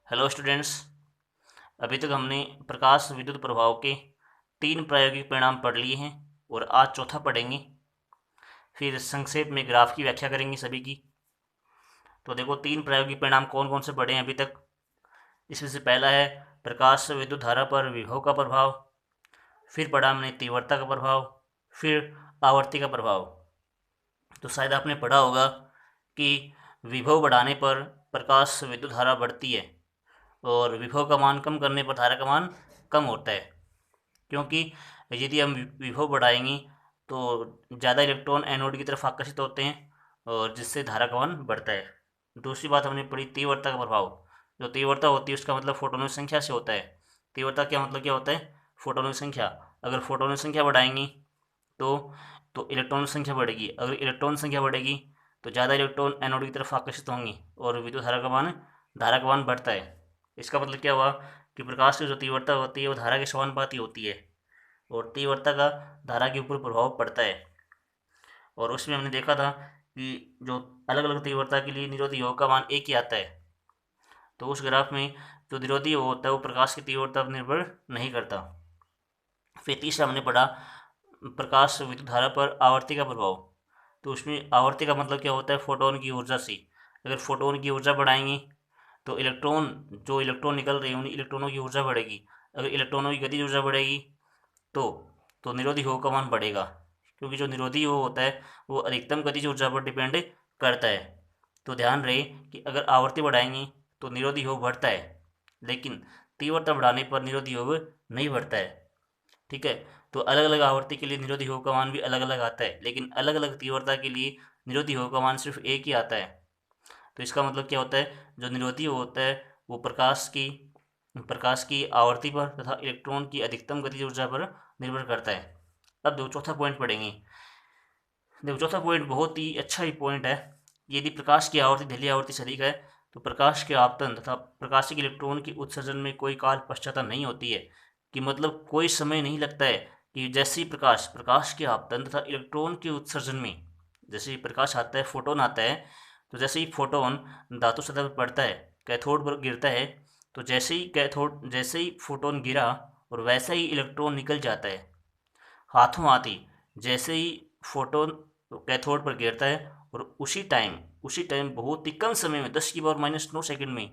Hello students. अभी तक हमने प्रकाश विद्युत प्रभाव के 3 प्रायोगिक परिणाम पढ़ लिए हैं और आज चौथा पढ़ेंगे। फिर संक्षेप में ग्राफ की व्याख्या करेंगे सभी की। तो देखो 3 प्रायोगिक परिणाम कौन कौन से पढ़े हैं अभी तक। इसमें से पहला है प्रकाश विद्युत धारा पर विभव का प्रभाव। फिर पढ़ा हमने तीव्रता का प्रभाव। फिर आवर्ती का प्रभाव। तो शायद आपने पढ़ा होगा कि विभव बढ़ाने पर प्रकाश विद्युत धारा बढ़ती है और विभव का मान कम करने पर धारा का मान कम होता है, क्योंकि यदि हम विभव बढ़ाएंगे तो ज़्यादा इलेक्ट्रॉन एनोड की तरफ आकर्षित होते हैं और जिससे धारा का मान बढ़ता है। दूसरी बात हमने पढ़ी तीव्रता का प्रभाव। जो तीव्रता होती है उसका मतलब फोटोनों की संख्या से होता है। तीव्रता क्या मतलब क्या होता है? फोटोनों की संख्या। अगर फोटोनों की संख्या बढ़ाएंगे तो इलेक्ट्रॉन की संख्या बढ़ेगी। अगर इलेक्ट्रॉन संख्या बढ़ेगी तो ज़्यादा इलेक्ट्रॉन एनोड की तरफ आकर्षित होंगे और विद्युत धारा का मान बढ़ता है। इसका मतलब क्या हुआ कि प्रकाश की जो तीव्रता होती है वो धारा के समानुपाती होती है और तीव्रता का धारा के ऊपर प्रभाव पड़ता है। और उसमें हमने देखा था कि जो अलग अलग तीव्रता के लिए निरोधी योग का मान एक ही आता है। तो उस ग्राफ में जो निरोधी योग होता है वो प्रकाश की तीव्रता पर निर्भर नहीं करता। फिर तीसरा हमने पढ़ा प्रकाश विद्युत धारा पर आवर्ती का प्रभाव। तो उसमें आवर्ती का मतलब क्या होता है? फोटोन की ऊर्जा से। अगर फोटोन की ऊर्जा बढ़ाएंगे तो इलेक्ट्रॉन निकल रहे हैं उन इलेक्ट्रॉनों की ऊर्जा बढ़ेगी। अगर इलेक्ट्रॉनों की गतिज ऊर्जा बढ़ेगी तो निरोधी योग का मान बढ़ेगा, क्योंकि जो निरोधी योग होता है वो अधिकतम गतिज ऊर्जा पर डिपेंड करता है। तो ध्यान रहे कि अगर आवर्ती बढ़ाएंगे तो निरोधी योग बढ़ता है, लेकिन तीव्रता बढ़ाने पर निरोधी योग नहीं बढ़ता है। ठीक है। तो अलग अलग आवर्ती के लिए निरोधी योग का मान भी अलग अलग आता है, लेकिन अलग अलग तीव्रता के लिए निरोधी योग का मान सिर्फ एक ही आता है। तो इसका मतलब क्या होता है? जो निरोधी होता है वो प्रकाश की आवर्ती पर तथा इलेक्ट्रॉन की अधिकतम गतिज ऊर्जा पर निर्भर करता है। अब देखो चौथा पॉइंट पढ़ेंगे। देखो चौथा पॉइंट बहुत ही अच्छा ही पॉइंट है। यदि प्रकाश की आवर्ती ढली आवर्ती से अधिक है तो प्रकाश के आपतन तथा प्रकाशिक इलेक्ट्रॉन की उत्सर्जन में कोई काल पश्चाता नहीं होती है। कि मतलब कोई समय नहीं लगता है कि जैसे ही प्रकाश के आपतन तथा इलेक्ट्रॉन के उत्सर्जन में, जैसे ही प्रकाश आता है, फोटोन आता है, तो जैसे ही फोटोन धातु सतह पर पड़ता है, कैथोड पर गिरता है, तो जैसे ही फोटोन गिरा और वैसे ही इलेक्ट्रॉन निकल जाता है हाथों हाथ ही। जैसे ही फोटोन कैथोड पर गिरता है और उसी टाइम बहुत ही कम समय में 10⁻⁻⁹ में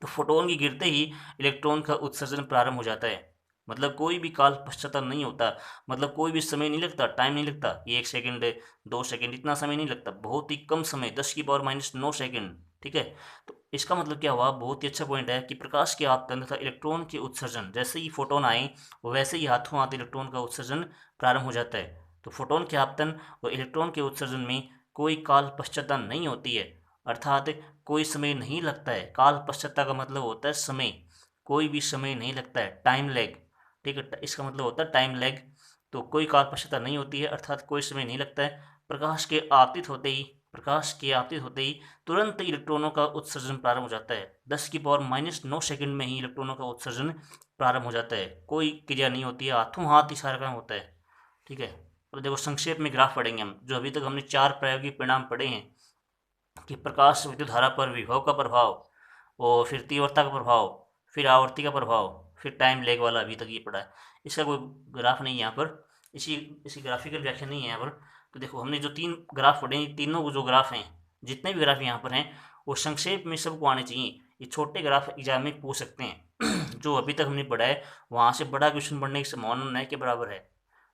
तो फोटोन की गिरते ही इलेक्ट्रॉन का उत्सर्जन प्रारंभ हो जाता है। मतलब कोई भी काल पश्चाताप नहीं होता। मतलब कोई भी समय नहीं लगता, टाइम नहीं लगता। 1 सेकंड 2 सेकंड इतना समय नहीं लगता, बहुत ही कम समय 10⁻⁹ ठीक है। तो इसका मतलब क्या हुआ? बहुत ही अच्छा पॉइंट है कि प्रकाश के आपतन तथा इलेक्ट्रॉन के उत्सर्जन, जैसे ही फोटोन आए वैसे ही हाथों हाथ इलेक्ट्रॉन का उत्सर्जन प्रारंभ हो जाता है। तो फोटोन के आपतन और इलेक्ट्रॉन के उत्सर्जन में कोई काल पश्चाताप नहीं होती है, अर्थात कोई समय नहीं लगता है। काल पश्चाता का मतलब होता है समय। कोई भी समय नहीं लगता है, टाइम लैग। ठीक है, इसका मतलब होता है टाइम लैग। तो कोई काल पश्चाता नहीं होती है, अर्थात कोई समय नहीं लगता है। प्रकाश के आपतित होते ही तुरंत इलेक्ट्रॉनों का उत्सर्जन प्रारंभ हो जाता है। 10⁻⁹ में ही इलेक्ट्रॉनों का उत्सर्जन प्रारंभ हो जाता है। कोई क्रिया नहीं होती है, हाथों हाथ ही सारा काम होता है। ठीक है। अब देखो संक्षेप में ग्राफ पढ़ेंगे हम। जो अभी तक हमने 4 प्रायोगिक परिणाम पढ़े हैं कि प्रकाश विद्युत धारा पर विभव का प्रभाव, और फिर तीव्रता का प्रभाव, फिर आवर्ती का प्रभाव, फिर टाइम लेग वाला अभी तक ये पढ़ा है। इसका कोई ग्राफ नहीं है यहाँ पर, इसी इसी ग्राफिकल व्याख्या नहीं है यहाँ पर। तो देखो हमने जो 3 ग्राफ पढ़े हैं, तीनों जो ग्राफ हैं, जितने भी ग्राफ यहाँ पर हैं, वो संक्षेप में सबको आने चाहिए। ये छोटे ग्राफ एग्जाम में पूछ सकते हैं। जो अभी तक हमने पढ़ा है वहाँ से बड़ा क्वेश्चन बनने की संभावना न के बराबर है।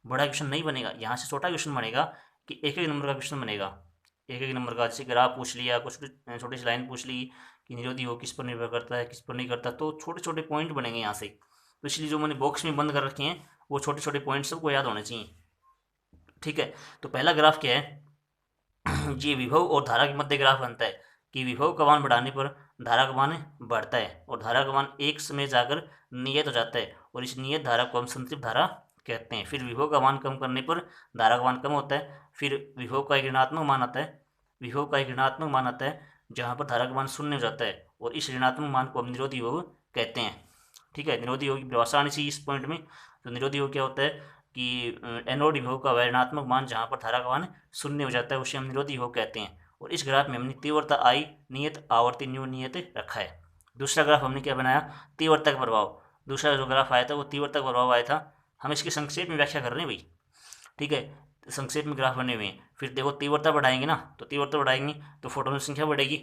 बड़ा क्वेश्चन नहीं बनेगा, यहाँ से छोटा क्वेश्चन बनेगा कि एक एक नंबर का क्वेश्चन बनेगा। एक एक नंबर का, जैसे ग्राफ पूछ लिया, कुछ छोटी सी लाइन पूछ ली कि निरोधी योग किस पर निर्भर करता है, किस पर नहीं करता, तो छोटे छोटे पॉइंट बनेंगे यहाँ से। तो इसलिए जो मैंने बॉक्स में बंद कर रखे हैं वो छोटे छोटे पॉइंट सबको याद होने चाहिए। ठीक है। तो पहला ग्राफ क्या है? ये विभव और धारा के मध्य ग्राफ बनता है कि विभव का मान बढ़ाने पर धारा का मान बढ़ता है और धारा का मान एक समय जाकर नियत हो जाता है, और इस नियत धारा को हम संतृप्त धारा कहते हैं। फिर विभव का मान कम करने पर धारा का मान कम होता है। फिर विभव का एक ऋणात्मक मान आता है। विभव का एक ऋणात्मक मान आता है जहाँ पर धारा का मान शून्य हो जाता है, और इस ऋणात्मक मान को हम निरोधी योग कहते हैं। ठीक है। निरोधी योग की परिभाषा आनी चाहिए इस पॉइंट में। तो निरोधी योग क्या होता है कि एनोड विभव का ऋणात्मक मान जहाँ पर धारा का मान शून्य हो जाता है उसे हम निरोधी योग कहते हैं। और इस ग्राफ में हमने तीव्रता आई नियत, आवर्ती न्यू नियत रखा है। दूसरा ग्राफ हमने क्या बनाया, तीव्रता का प्रभाव। दूसरा जो ग्राफ आया था वो तीव्रता का प्रभाव आया था। हम इसकी संक्षेप में व्याख्या कर रहे हैं भाई, ठीक है। संक्षेप में ग्राफ बने हुए हैं। फिर देखो तीव्रता बढ़ाएंगे ना, तो तीव्रता बढ़ाएंगे तो फोटोन की संख्या बढ़ेगी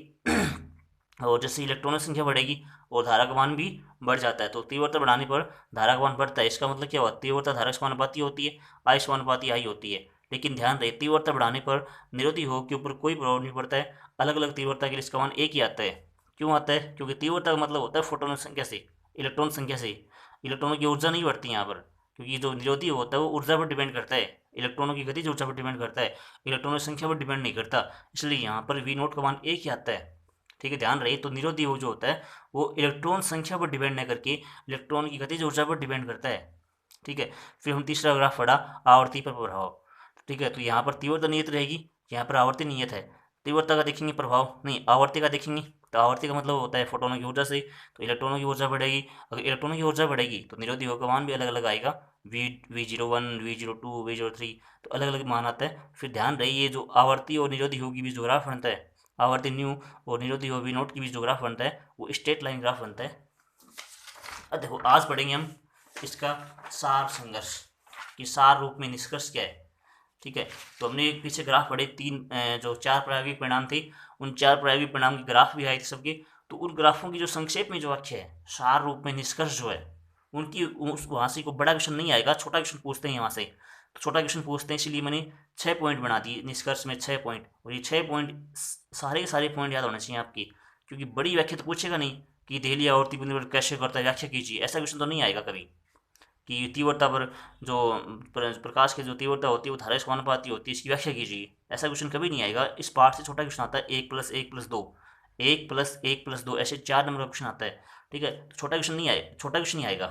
और जैसे इलेक्ट्रॉनों की संख्या बढ़ेगी और धारा का मान भी बढ़ जाता है। तो तीव्रता बढ़ाने पर धारा का मान बढ़ता है। इसका मतलब क्या हुआ, तीव्रता धारा के समानुपाती होती है, आई समानुपाती आई होती है। लेकिन ध्यान रहे, तीव्रता बढ़ाने पर निरोधी हो के ऊपर कोई प्रभाव नहीं पड़ता है। अलग अलग तीव्रता के लिए इसका मान एक ही आता है। क्यों आता है, क्योंकि तीव्रता का मतलब होता है फोटोन संख्या से, इलेक्ट्रॉन संख्या से। इलेक्ट्रॉनों की ऊर्जा नहीं बढ़ती यहाँ पर, क्योंकि जो निरोधी होता है वो ऊर्जा पर डिपेंड करता है, इलेक्ट्रॉनों की गतिज ऊर्जा पर डिपेंड करता है, इलेक्ट्रॉनों की संख्या पर डिपेंड नहीं करता। इसलिए यहाँ पर वी नोट का मान एक ही आता है, ठीक है। ध्यान रहे, तो निरोधी वो जो होता है वो इलेक्ट्रॉन संख्या पर डिपेंड नहीं करके इलेक्ट्रॉन की गतिज ऊर्जा पर डिपेंड करता है, ठीक है। फिर हम तीसरा ग्राफ पढ़ा, आवर्ती पर प्रभाव, ठीक है। तो यहाँ पर तीव्रता नियत रहेगी, यहाँ पर आवर्ती नियत है। तीव्रता का देखेंगे प्रभाव नहीं, आवर्ती का देखेंगे। तो आवर्ती का मतलब होता है फोटोनों की ऊर्जा से, तो इलेक्ट्रॉनों की ऊर्जा बढ़ेगी। अगर इलेक्ट्रॉनों की ऊर्जा बढ़ेगी तो निरोधी का मान भी अलग अलग आएगा, V01, V02, V03, तो अलग अलग मान आता है। फिर ध्यान रही, ये जो आवर्ती और निरोधी की बीच जो ग्राफ बनता है, आवर्ती न्यू और निरोधी V नोट के बीच जो ग्राफ बनता है वो स्ट्रेट लाइन ग्राफ बनता है। अब देखो आज पढ़ेंगे हम इसका सार संघर्ष, कि सार रूप में निष्कर्ष क्या है, ठीक है। तो हमने एक पीछे ग्राफ पढ़े, जो 4 प्रायोगिक परिणाम थे, उन 4 प्रायोगिक परिणाम के ग्राफ भी आए थे सबके। तो उन ग्राफों की जो संक्षेप में जो व्याख्या है, सार रूप में निष्कर्ष जो है, उनकी वहाँ से कोई बड़ा क्वेश्चन नहीं आएगा, छोटा क्वेश्चन पूछते हैं वहाँ से। तो छोटा क्वेश्चन पूछते हैं, इसलिए मैंने 6 पॉइंट बना दिए निष्कर्ष में, 6 पॉइंट। और ये 6 पॉइंट सारे के सारे पॉइंट याद होने चाहिए आपकी, क्योंकि बड़ी व्याख्या तो पूछेगा नहीं कि देहली आवर्ती पर निर्भर कैसे करता है, व्याख्या कीजिए, ऐसा क्वेश्चन तो नहीं आएगा कभी। कि तीव्रता पर जो प्रकाश की जो तीव्रता होती है वो धारा के समानुपाती होती है, इसकी व्याख्या कीजिए, ऐसा क्वेश्चन कभी नहीं आएगा। इस पार्ट से छोटा क्वेश्चन आता है 1+1+2, 1+1+2, ऐसे 4 नंबर का क्वेश्चन आता है, ठीक है। तो छोटा क्वेश्चन नहीं आए, छोटा क्वेश्चन नहीं आएगा।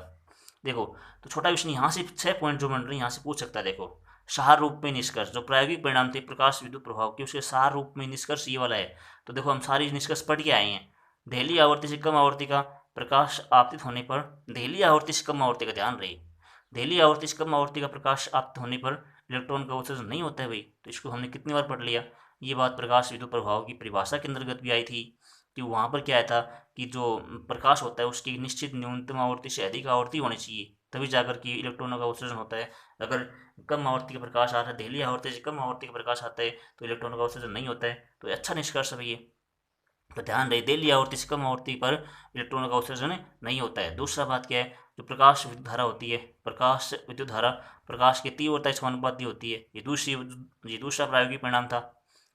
देखो, तो छोटा क्वेश्चन यहाँ से 6 पॉइंट जो बन रहे हैं यहाँ से पूछ सकता है। देखो, सार रूप में निष्कर्ष, जो प्रायोगिक परिणाम थे प्रकाश विद्युत प्रभाव के, उसके सार रूप में निष्कर्ष ये वाला है। तो देखो हम सारी निष्कर्ष पढ़ के आए हैं। दहली आवर्ती से कम आवृत्ति का प्रकाश आपतित होने पर, दहली आवर्ती से कम आवृत्ति का ध्यान रहे, दहली आवर्ती से कम आवृत्ति का प्रकाश आपतित होने पर इलेक्ट्रॉन का उत्सर्जन नहीं होता है भाई। तो इसको हमने कितनी बार पढ़ लिया। ये बात प्रकाश विद्युत प्रभाव की परिभाषा के अंतर्गत भी आई थी, कि वहाँ पर क्या आया था कि जो प्रकाश होता है उसकी निश्चित न्यूनतम आवृत्ति से अधिक आवृत्ति होनी चाहिए, तभी जाकर के इलेक्ट्रॉनों का उत्सर्जन होता है। अगर कम आवृत्ति का प्रकाश आता है, दहली आवर्ती से कम आवृत्ति का प्रकाश आता है, तो इलेक्ट्रॉनों का उत्सर्जन नहीं होता है। तो अच्छा निष्कर्ष है ये। तो ध्यान रहे, दहली आवर्ती से कम आवृत्ति पर इलेक्ट्रॉनों का उत्सर्जन नहीं होता है। दूसरा बात क्या है, जो प्रकाश विद्युत धारा होती है, प्रकाश विद्युत धारा प्रकाश की तीव्रता के समानुपाती होती है। ये दूसरा प्रायोगिक परिणाम था,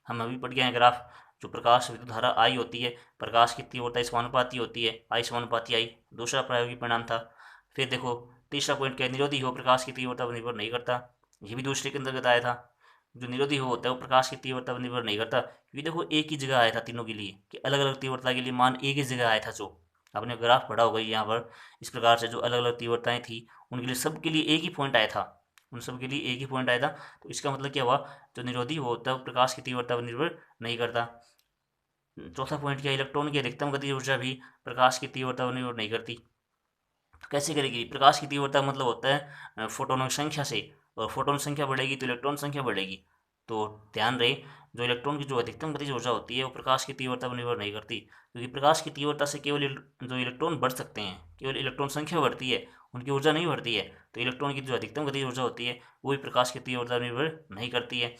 हम अभी पढ़ गए हैं ग्राफ। जो प्रकाश विद्युत धारा आई होती है, प्रकाश की तीव्रता के समानुपाती होती है, आई समानुपाती आई, दूसरा प्रायोगिक परिणाम था। फिर देखो तीसरा पॉइंट क्या है, निरोधी हो प्रकाश की तीव्रता पर निर्भर नहीं करता, ये भी दूसरे के अंतर्गत आया था। जो निरोधी हो होता है वो प्रकाश की तीव्रता पर निर्भर नहीं करता, क्योंकि देखो एक ही जगह आया था तीनों के लिए, कि अलग अलग तीव्रता के लिए मान एक ही जगह आया था। जो आपने ग्राफ पढ़ा होगा यहाँ पर, इस प्रकार से जो अलग अलग तीव्रताएं थी उनके लिए सब के लिए एक ही पॉइंट आया था, उन सब के लिए एक ही पॉइंट आया था। तो इसका मतलब क्या हुआ, जो निरोधी होता है वो प्रकाश की तीव्रता पर निर्भर नहीं करता। चौथा पॉइंट क्या, इलेक्ट्रॉन की अधिकतम गतिज ऊर्जा भी प्रकाश की तीव्रता पर निर्भर नहीं करती। तो कैसे करेगी, प्रकाश की तीव्रता मतलब होता है फोटोनों की संख्या से, और फोटोन संख्या बढ़ेगी तो इलेक्ट्रॉन संख्या बढ़ेगी। तो ध्यान रहे, जो इलेक्ट्रॉन की जो अधिकतम गतिज ऊर्जा होती है वो प्रकाश की तीव्रता पर निर्भर नहीं करती, क्योंकि प्रकाश की तीव्रता से केवल जो इलेक्ट्रॉन बढ़ सकते हैं, केवल इलेक्ट्रॉन संख्या बढ़ती है, उनकी ऊर्जा नहीं बढ़ती है। तो इलेक्ट्रॉन की जो अधिकतम गतिज ऊर्जा होती है वो भी प्रकाश की तीव्रता पर निर्भर नहीं करती है।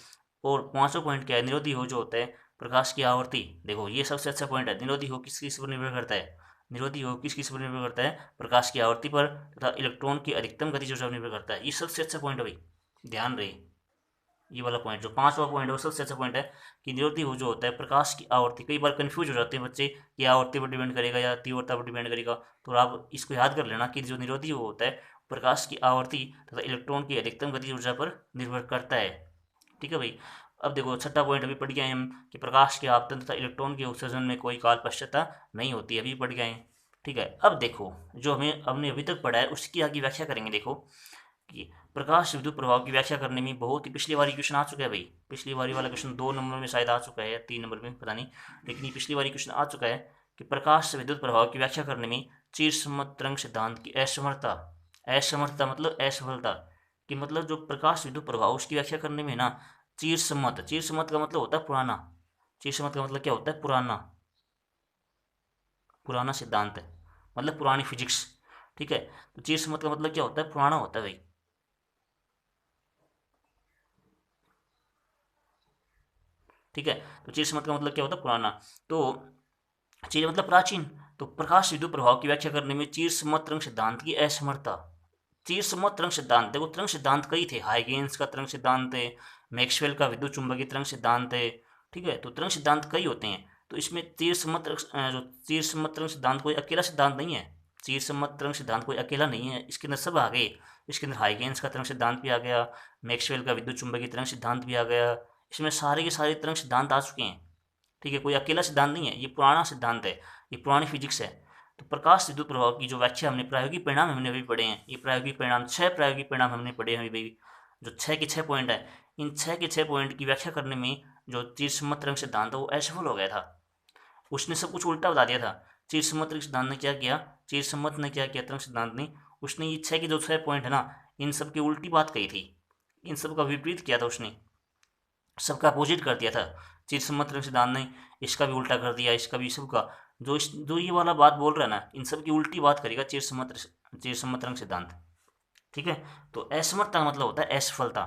और पांचवा पॉइंट क्या है, निरोधी हो जो होता है प्रकाश की आवर्ती। देखो ये सबसे अच्छा पॉइंट है, निरोधी हो किस किस पर निर्भर करता है, निरोधी हो किस किस पर निर्भर करता है, प्रकाश की आवर्ती पर तथा इलेक्ट्रॉन की अधिकतम गतिज ऊर्जा पर निर्भर करता है। ये सबसे अच्छा पॉइंट है भाई, ध्यान रहे। ये वाला पॉइंट जो पांचवा पॉइंट है वो सबसे अच्छा पॉइंट है, कि निरोधी हो जो होता है प्रकाश की आवर्ती। कई बार कंफ्यूज हो जाते हैं बच्चे कि आवर्ती पर डिपेंड करेगा या तीव्रता पर डिपेंड करेगा। तो आप इसको याद कर लेना कि जो निरोधी हो होता है प्रकाश की आवर्ती तथा इलेक्ट्रॉन की अधिकतम गतिज ऊर्जा पर निर्भर करता है, ठीक है भाई। अब देखो छठा पॉइंट अभी पढ़ गए हम, कि प्रकाश के आपतन तथा इलेक्ट्रॉन के उत्सर्जन में कोई काल पश्चातता नहीं होती, अभी पढ़ गए, ठीक है। अब देखो जो हमने अभी तक पढ़ा है उसकी आगे व्याख्या करेंगे। देखो कि प्रकाश विद्युत प्रभाव की व्याख्या करने में बहुत ही पिछली बारी क्वेश्चन आ चुका है भाई, पिछली बारी वाला क्वेश्चन 2 नंबर में शायद आ चुका है या 3 नंबर में पता नहीं, लेकिन ये पिछली बारी क्वेश्चन आ चुका है कि प्रकाश विद्युत प्रभाव की व्याख्या करने में चिरसम्मत तरंग सिद्धांत की असमर्थता, असमर्थता मतलब असफलता, कि मतलब जो प्रकाश विद्युत प्रभाव उसकी व्याख्या करने में ना चिरसम्मत, चिरसम्मत का मतलब होता है पुराना, चिरसम्मत का मतलब क्या होता है, पुराना, पुराना सिद्धांत है, मतलब पुरानी फिजिक्स। ठीक है, तो चिरसम्मत का मतलब क्या होता है, पुराना होता है भाई। ठीक है, तो चिरसम्मत का मतलब क्या होता है, पुराना। तो चीर मतलब प्राचीन। तो प्रकाश विद्युत प्रभाव की व्याख्या करने में चिरसम्मत तरंग सिद्धांत की असमर्थता। चिरसम्मत तरंग सिद्धांत, देखो तरंग सिद्धांत कई थे, हाइगेन्स का तरंग सिद्धांत है, मैक्सवेल का विद्युत चुंबकीय तरंग सिद्धांत है। ठीक है, तो तरंग सिद्धांत कई होते हैं। तो इसमें जो चिरसम्मत तरंग सिद्धांत कोई अकेला सिद्धांत नहीं है। चिरसम्मत तरंग सिद्धांत कोई अकेला नहीं है, इसके अंदर सब आ गए। इसके अंदर हाइगेन्स का तरंग सिद्धांत भी आ गया, मैक्सवेल का विद्युत चुंबकीय तरंग सिद्धांत भी आ गया। इसमें सारे के सारे तरंग सिद्धांत आ चुके हैं। ठीक है, कोई अकेला सिद्धांत नहीं है, ये पुराना सिद्धांत है, ये पुरानी फिजिक्स है। तो प्रकाश विद्युत प्रभाव की जो व्याख्या हमने प्रायोगिक परिणाम हमने अभी पढ़े हैं, ये प्रायोगिक परिणाम 6 प्रायोगिक परिणाम हमने पढ़े हैं अभी। जो 6 के 6 पॉइंट है, इन 6 के 6 पॉइंट की व्याख्या करने में जो चिरसम्मत तरंग सिद्धांत है वो असफल हो गया था। उसने सब कुछ उल्टा बता दिया था। चिरसम्मत तरंग सिद्धांत ने क्या किया, चिरसम्मत ने क्या किया तरंग सिद्धांत ने, उसने ये 6 के जो 6 पॉइंट है ना, इन सब की उल्टी बात कही थी, इन सब का विपरीत किया था उसने, सबका अपोजिट कर दिया था। चिरसम्मत तरंग सिद्धांत ने इसका भी उल्टा कर दिया, इसका भी, सबका। जो ये वाला बात बोल रहा है ना, इन सब की उल्टी बात करेगा चिरसम्मत तरंग सिद्धांत। ठीक है, तो असमर्थता का मतलब होता है असफलता।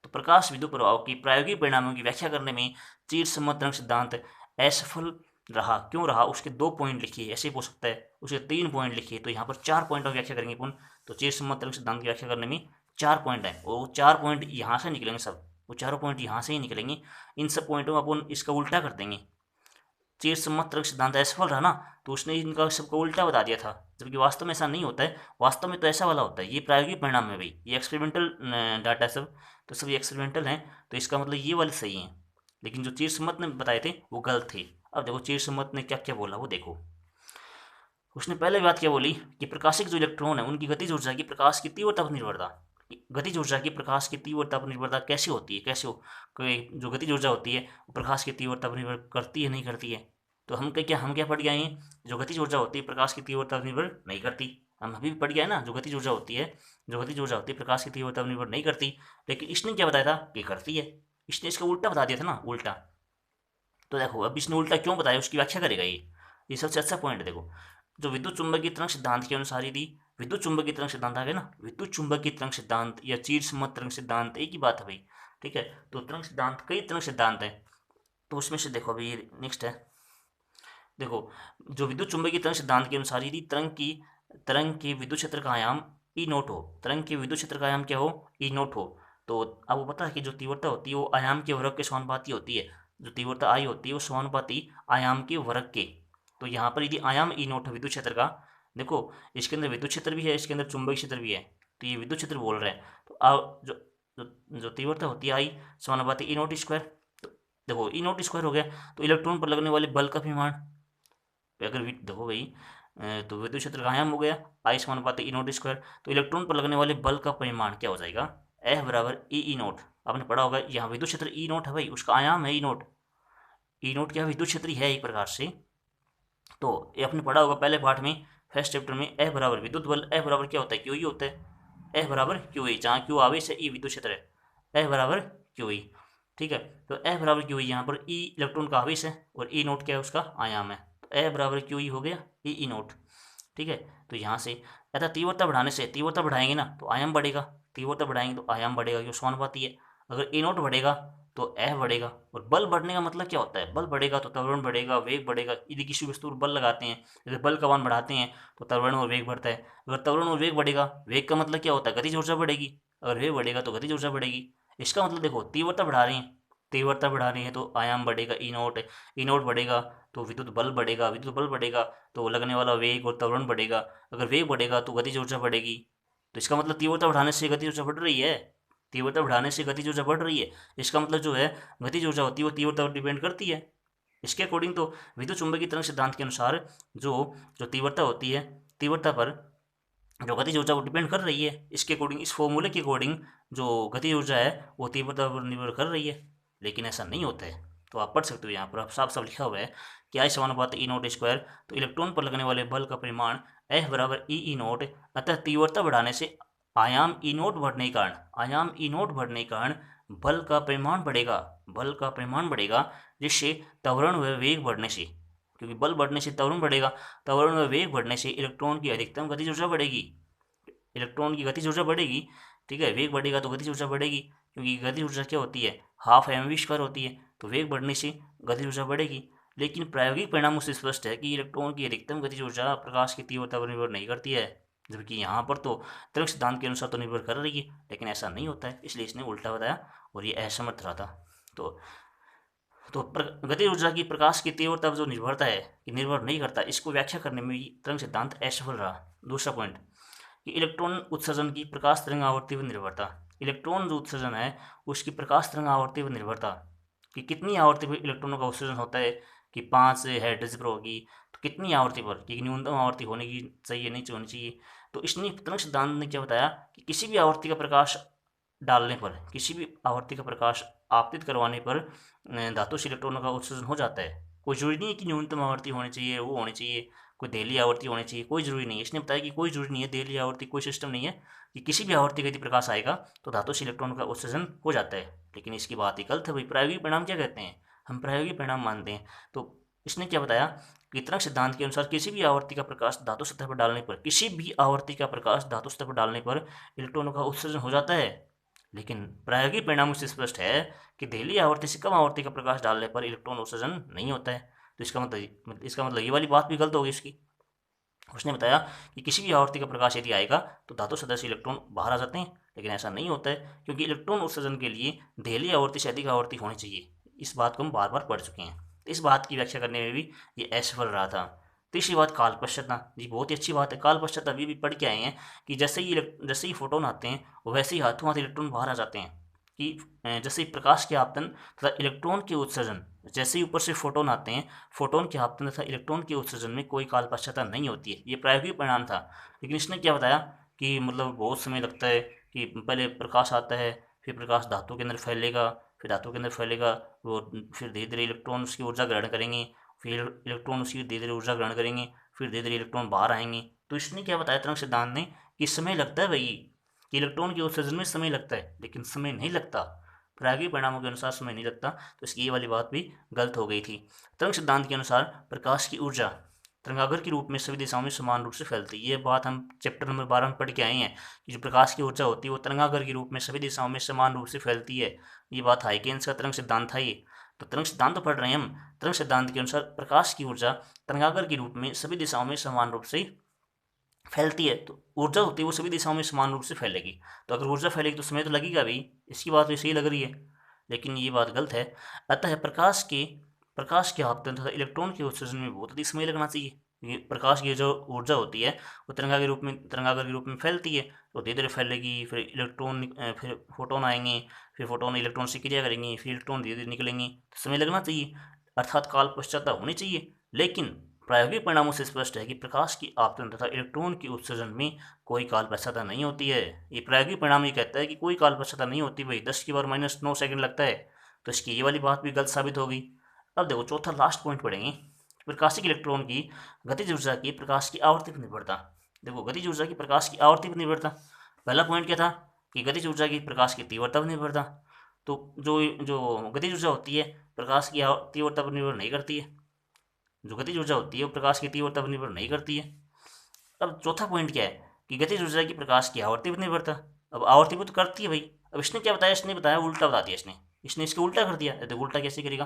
तो प्रकाश विद्युत प्रभाव की प्रायोगिक परिणामों की व्याख्या करने में चिरसम्मत तरंग सिद्धांत असफल रहा। क्यों रहा, उसके 2 पॉइंट लिखिए, ऐसे ही पूछ सकता है, उसके 3 पॉइंट लिखिए। तो यहाँ पर 4 पॉइंटों की व्याख्या करेंगे अपन। तो चिरसम्मत तरंग सिद्धांत की व्याख्या करने में 4 पॉइंट है, और वो 4 पॉइंट यहाँ से निकलेंगे सब, वो चारों पॉइंट यहाँ से ही निकलेंगे। इन सब पॉइंटों में अपन इसका उल्टा कर देंगे। चिरसम्मत तरंग सिद्धांत असफल रहा ना, तो उसने इनका सबका उल्टा बता दिया था, जबकि वास्तव में ऐसा नहीं होता है। वास्तव में तो ऐसा वाला होता है, ये प्रायोगिक परिणाम है भाई, ये एक्सपेरिमेंटल डाटा सब, तो सब ये एक्सपेरिमेंटल हैं। तो इसका मतलब ये वाले सही हैं, लेकिन जो चिरसम्मत ने बताए थे वो गलत थे। अब देखो चिरसम्मत ने क्या क्या बोला, वो देखो। उसने पहले बात क्या बोली कि प्रकाशिक जो इलेक्ट्रॉन है उनकी गतिज ऊर्जा की प्रकाश की तीव्रता पर निर्भरता। गतिज ऊर्जा की प्रकाश की तीव्रता पर निर्भरता कैसे होती है, कैसे हो, कोई जो गतिज ऊर्जा होती है वो प्रकाश की तीव्रता पर निर्भर करती है, नहीं करती है। तो हम क्या पढ़ गए हैं, जो गतिज ऊर्जा होती है प्रकाश की तीव्रता पर निर्भर नहीं करती। हम अभी भी पढ़ गए ना, जो गतिज ऊर्जा होती है, जो गतिज ऊर्जा होती है प्रकाश की तीव्रता पर निर्भर नहीं करती। लेकिन इसने क्या बताया था कि करती है, इसने इसका उल्टा बता दिया था ना, उल्टा। तो देखो अब इसने उल्टा क्यों बताया, उसकी व्याख्या करेगा ये सबसे अच्छा पॉइंट है। देखो, जो विद्युत चुंबकीय तरंग सिद्धांत के अनुसार यदि विद्युत चुंबकीय तरंग सिद्धांत आ गया ना, विद्युत चुंबकीय तरंग सिद्धांत या चिरसम्मत तरंग सिद्धांत एक ही बात है भाई। ठीक है, तो तरंग सिद्धांत कई तरंग सिद्धांत है। तो उसमें से देखो अभी नेक्स्ट है, देखो जो विद्युत चुंबकीय तरंग सिद्धांत के अनुसार यदि तरंग के विद्युत क्षेत्र का आयाम ई नोट हो, तरंग के विद्युत क्षेत्र का आयाम क्या हो, ई नोट हो। तो आपको पता है कि जो तीव्रता होती है वो आयाम के वर्ग के समानुपाती होती है। जो तीव्रता आई होती है वो समानुपाती आयाम के वर्ग के। तो यहाँ पर यदि आयाम ई नोट है विद्युत क्षेत्र का, देखो इसके अंदर विद्युत क्षेत्र भी है, इसके अंदर चुंबकीय क्षेत्र भी है, तो ये विद्युत क्षेत्र बोल रहे हैं। तो जो जो तीव्रता होती है आई समानुपाती ई नोट स्क्वायर। तो देखो ई नोट स्क्वायर हो गया, तो इलेक्ट्रॉन पर लगने वाले बल का परिमाण, अगर देखो भाई, तो विद्युत क्षेत्र का आयाम हो गया आई समानुपाती ई नोट स्क्वायर। तो इलेक्ट्रॉन पर लगने वाले बल का परिमाण क्या हो जाएगा, F बराबर ई नोट। आपने पढ़ा होगा यहाँ विद्युत क्षेत्र ई नोट है भाई, उसका आयाम है ई नोट। ई नोट क्या विद्युत क्षेत्र ही है एक प्रकार से। तो ये आपने पढ़ा होगा पहले पार्ट में, फर्स्ट चैप्टर में, F बराबर विद्युत बल, F बराबर क्या होता है, क्यू ई होता है। F बराबर क्यू ई, जहाँ क्यू आवेश है, ई विद्युत क्षेत्र है, F बराबर क्यू ई। ठीक है, तो F बराबर क्यू ई, यहाँ पर ई इलेक्ट्रॉन का आवेश है और ई नोट क्या है, उसका आयाम है। तो F बराबर क्यू ई हो गया ई नोट। ठीक है, तो यहाँ से अतः तीव्रता बढ़ाने से, तीव्रता बढ़ाएंगे ना तो आयाम बढ़ेगा, तीव्रता बढ़ाएंगे तो आयाम बढ़ेगा, क्यों समानुपाती है। अगर ए नोट बढ़ेगा तो एफ बढ़ेगा। और बल बढ़ने का मतलब क्या होता है, बल बढ़ेगा तो त्वरण बढ़ेगा, वेग बढ़ेगा। यदि किसी वस्तु पर बल लगाते हैं, जैसे बल का मान बढ़ाते हैं तो त्वरण और वेग बढ़ता है। अगर त्वरण और वेग बढ़ेगा, वेग का मतलब क्या होता है, गतिज ऊर्जा बढ़ेगी। अगर वेग बढ़ेगा तो गतिज ऊर्जा बढ़ेगी। इसका मतलब देखो तीव्रता बढ़ा रहे हैं, तीव्रता बढ़ा रही है तो आयाम बढ़ेगा ई नोट बढ़ेगा तो विद्युत बल बढ़ेगा, विद्युत बल बढ़ेगा तो लगने वाला वेग और त्वरण बढ़ेगा। अगर वेग बढ़ेगा तो गतिज ऊर्जा बढ़ेगी। तो इसका मतलब तीव्रता बढ़ाने से गतिज ऊर्जा बढ़ रही है, तीव्रता बढ़ाने से गतिज ऊर्जा बढ़ रही है। इसका मतलब जो है गतिज ऊर्जा होती है वो तीव्रता पर डिपेंड करती है। इसके अकॉर्डिंग तो विद्युत चुंबकीय तरंग सिद्धांत के अनुसार जो जो तीव्रता होती है, तीव्रता पर जो गतिज ऊर्जा वो डिपेंड कर रही है। इसके अकॉर्डिंग, इस फॉर्मूले के अकॉर्डिंग जो गतिज ऊर्जा है वो तीव्रता पर निर्भर कर रही है। लेकिन ऐसा नहीं होता है। तो आप पढ़ सकते हो, यहाँ पर आप साफ साफ लिखा हुआ है कि आई समानुपात ई नोट स्क्वायर। तो इलेक्ट्रॉन पर लगने वाले बल का परिमाण F बराबर ई नोट। अतः तीव्रता बढ़ाने से आयाम ई नोट बढ़ने के कारण, आयाम ई नोट बढ़ने के कारण बल का परिमाण बढ़ेगा, बल का परिमाण बढ़ेगा, जिससे त्वरण व वेग बढ़ने से, क्योंकि बल बढ़ने से त्वरण बढ़ेगा, त्वरण में वेग बढ़ने से इलेक्ट्रॉन की अधिकतम गतिज ऊर्जा बढ़ेगी, इलेक्ट्रॉन की गतिज ऊर्जा बढ़ेगी। ठीक है, वेग बढ़ेगा तो गतिज ऊर्जा बढ़ेगी, क्योंकि गतिज ऊर्जा क्या होती है, हाफ mv² होती है, तो वेग बढ़ने से गतिज ऊर्जा बढ़ेगी। लेकिन प्रायोगिक परिणामों से स्पष्ट है कि इलेक्ट्रॉन की अधिकतम गतिज ऊर्जा प्रकाश की तीव्रता पर निर्भर नहीं करती है, जबकि यहाँ पर तो तरंग सिद्धांत के अनुसार तो निर्भर कर रही है, लेकिन ऐसा नहीं होता है, इसलिए इसने उल्टा बताया और ये असमर्थ रहा था। तो गतिज ऊर्जा की प्रकाश की तीव्रता पर जो निर्भरता है कि निर्भर नहीं करता, इसको व्याख्या करने में भी तरंग सिद्धांत असफल रहा। दूसरा पॉइंट कि इलेक्ट्रॉन उत्सर्जन की प्रकाश तरंग आवर्ती पर निर्भरता, इलेक्ट्रॉन जो उत्सर्जन है उसकी प्रकाश तरंग आवर्ती पर निर्भरता, कि कितनी आवर्ती पर इलेक्ट्रॉनों का उत्सर्जन होता है, कि 5 हर्ट्ज पर होगी, तो कितनी आवर्ती पर, कि न्यूनतम आवर्ती होने की चाहिए, नहीं होनी चाहिए। तो इसने तरंग सिद्धांत ने क्या बताया कि किसी भी आवर्ती का प्रकाश डालने पर, किसी भी आवर्ती का प्रकाश आपतित करवाने पर धातु से इलेक्ट्रॉनों का उत्सर्जन हो जाता है। कोई जरूरी नहीं है कि न्यूनतम आवर्ती होनी चाहिए, वो होनी चाहिए, कोई देली आवर्ती होनी चाहिए, कोई जरूरी नहीं है। इसने बताया कि कोई जरूरी नहीं है, देली आवर्ती कोई सिस्टम नहीं है, कि किसी भी आवर्ती का यदि प्रकाश आएगा तो धातु से इलेक्ट्रॉन का उत्सर्जन हो जाता है। लेकिन इसकी बात ही गलत है भाई, प्रायोगिक परिणाम क्या कहते हैं, हम प्रायोगिक परिणाम मानते हैं। तो इसने क्या बताया कि तरंग सिद्धांत के अनुसार किसी भी आवर्ती का प्रकाश धातु सतह पर डालने पर, किसी भी आवर्ती का प्रकाश धातु सतह पर डालने पर इलेक्ट्रॉनों का उत्सर्जन हो जाता है। लेकिन प्रायोगिक परिणामों से स्पष्ट है कि देली आवर्ती से कम आवर्ती का प्रकाश डालने पर इलेक्ट्रॉन उत्सर्जन नहीं होता है। तो इसका मतलब ये वाली बात भी गलत होगी इसकी। उसने बताया कि किसी भी आवर्ती का प्रकाश यदि आएगा तो धातु सतह से इलेक्ट्रॉन बाहर आ जाते हैं, लेकिन ऐसा नहीं होता है, क्योंकि इलेक्ट्रॉन उत्सर्जन के लिए देली आवर्ती से अधिक आवर्ती होनी चाहिए। इस बात को हम बार बार पढ़ चुके हैं। इस बात की व्याख्या करने में भी ये असफल रहा था। तीसरी बात काल पश्चात जी, बहुत ही अच्छी बात है। काल पश्चात अभी भी पढ़ के आए हैं कि जैसे ही फोटोन आते हैं वैसे ही हाथों हाथ इलेक्ट्रॉन बाहर आ जाते हैं, कि जैसे ही प्रकाश के आपतन तथा इलेक्ट्रॉन के उत्सर्जन, जैसे ही ऊपर से फोटोन आते हैं, फोटोन के आपतन तथा इलेक्ट्रॉन के उत्सर्जन में कोई काल पश्चाता नहीं होती है। ये प्रायोगिक परिणाम था। लेकिन इसने क्या बताया कि मतलब बहुत समय लगता है, कि पहले प्रकाश आता है, फिर प्रकाश धातु के अंदर फैलेगा, फिर धातु के अंदर फैलेगा, वो फिर धीरे धीरे इलेक्ट्रॉन उसकी ऊर्जा ग्रहण करेंगे, फिर इलेक्ट्रॉन उसकी धीरे धीरे ऊर्जा ग्रहण करेंगे, फिर धीरे धीरे इलेक्ट्रॉन बाहर आएंगे। तो इसने क्या बताया तरंग सिद्धांत ने कि समय लगता है भाई, कि इलेक्ट्रॉन के उत्सर्जन में समय लगता है, लेकिन समय नहीं लगता, प्रायोगिक परिणामों के अनुसार समय नहीं लगता। तो इसकी ये वाली बात भी गलत हो गई थी। तरंग सिद्धांत के अनुसार प्रकाश की ऊर्जा तरंगागर के रूप में सभी दिशाओं में समान रूप से फैलती है। ये बात हम चैप्टर नंबर 12 में पढ़ के आए हैं कि जो प्रकाश की ऊर्जा होती है वो तरंगागर के रूप में सभी दिशाओं में समान रूप से फैलती है। ये बात हाइकेन्स का तरंग सिद्धांत था। ये तो तरंग सिद्धांत तो पढ़ रहे हैं हम। तरंग सिद्धांत के अनुसार प्रकाश की ऊर्जा तरंगागर के रूप में सभी दिशाओं में समान रूप से फैलती है। तो ऊर्जा होती है वो सभी दिशाओं में समान रूप से फैलेगी। तो अगर ऊर्जा फैलेगी तो समय तो लगेगा भी, इसकी बात भी सही लग रही है, लेकिन ये बात गलत है। अतः प्रकाश के आपतन तथा इलेक्ट्रॉन के उत्सर्जन में बहुत अधिक समय लगना चाहिए। क्योंकि प्रकाश की जो ऊर्जा होती है वो तरंगागर के रूप में फैलती है, तो धीरे धीरे फैलेगी, फिर फिर फोटोन आएंगे, फिर फोटोन इलेक्ट्रॉन से क्रिया करेंगे, फिर इलेक्ट्रॉन धीरे धीरे निकलेंगे, तो समय लगना चाहिए, अर्थात काल पश्चात होनी चाहिए। लेकिन प्रायोगिक परिणामों से स्पष्ट है कि प्रकाश की आपतन तथा इलेक्ट्रॉन की उत्सर्जन में कोई काल पश्चाता नहीं होती है। ये प्रायोगिक परिणाम ये कहता है कि कोई काल पश्चाता नहीं होती भाई, 10⁻⁹ सेकंड लगता है। तो इसकी ये वाली बात भी गलत साबित हो गई। अब देखो चौथा लास्ट पॉइंट पढ़ेंगे, प्रकाशिक इलेक्ट्रॉन की गतिज ऊर्जा की प्रकाश की आवर्ती पर निर्भरता। देखो गतिज ऊर्जा की प्रकाश की आवर्ती पर निर्भरता, पहला पॉइंट क्या था कि गतिज ऊर्जा की प्रकाश की तीव्रता पर निर्भरता। तो जो जो गतिज ऊर्जा होती है प्रकाश की तीव्रता पर निर्भर नहीं करती है, जो गतिज ऊर्जा होती है वो प्रकाश की तीव्रता पर निर्भर नहीं करती है। अब चौथा पॉइंट क्या है कि गतिज ऊर्जा की प्रकाश की आवर्ती पर निर्भरता। अब आवर्ती पर तो करती है भाई। अब इसने क्या बताया, इसने बताया उल्टा बता दिया, इसने इसके उल्टा कर दिया। तो उल्टा कैसे करेगा,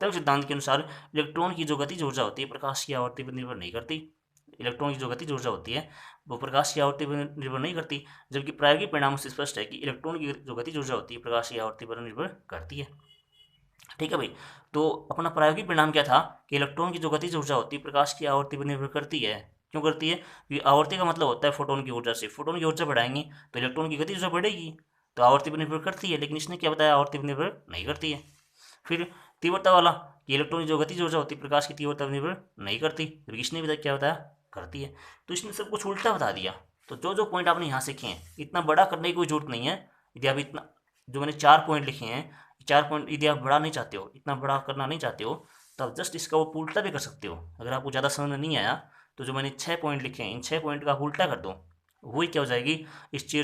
तब सिद्धांत के अनुसार इलेक्ट्रॉन की जो गतिज ऊर्जा होती है प्रकाश की आवर्ती पर निर्भर नहीं करती। इलेक्ट्रॉन की जो गतिज ऊर्जा होती है वो प्रकाश की आवर्ती पर निर्भर नहीं करती, जबकि प्रायोगिक परिणामों से स्पष्ट है कि इलेक्ट्रॉन की जो गतिज ऊर्जा होती है प्रकाश की आवर्ती पर निर्भर करती है। ठीक है भाई। तो अपना प्रायोगिक परिणाम क्या था कि इलेक्ट्रॉन की जो गतिज ऊर्जा होती है प्रकाश की आवर्ती पर निर्भर करती है। क्यों करती है, क्योंकि आवर्ती का मतलब होता है फोटोन की ऊर्जा से, फोटोन की ऊर्जा बढ़ाएंगे तो इलेक्ट्रॉन की गतिज ऊर्जा बढ़ेगी, तो आवर्ती पर निर्भर करती है। लेकिन इसने क्या बताया, आवर्ती पर निर्भर नहीं करती है। फिर तीव्रता वाला कि इलेक्ट्रॉन की जो गतिज ऊर्जा होती है प्रकाश की तीव्रता पर निर्भर नहीं करती, जबकि इसने बताया क्या बताया, करती है। तो इसने सब कुछ उल्टा बता दिया। तो जो जो पॉइंट आपने यहाँ सीखे हैं इतना बड़ा करने की कोई जरूरत नहीं है। यदि आप इतना जो मैंने 4 पॉइंट लिखे हैं, 4 पॉइंट यदि आप बड़ा नहीं चाहते हो, इतना बड़ा करना नहीं चाहते हो, तो आप जस्ट इसका वो उल्टा भी कर सकते हो। अगर आपको ज़्यादा समझ में नहीं आया तो जो मैंने 6 पॉइंट लिखे हैं इन 6 पॉइंट का आप उल्टा कर दो, वही क्या हो जाएगी, इस चीर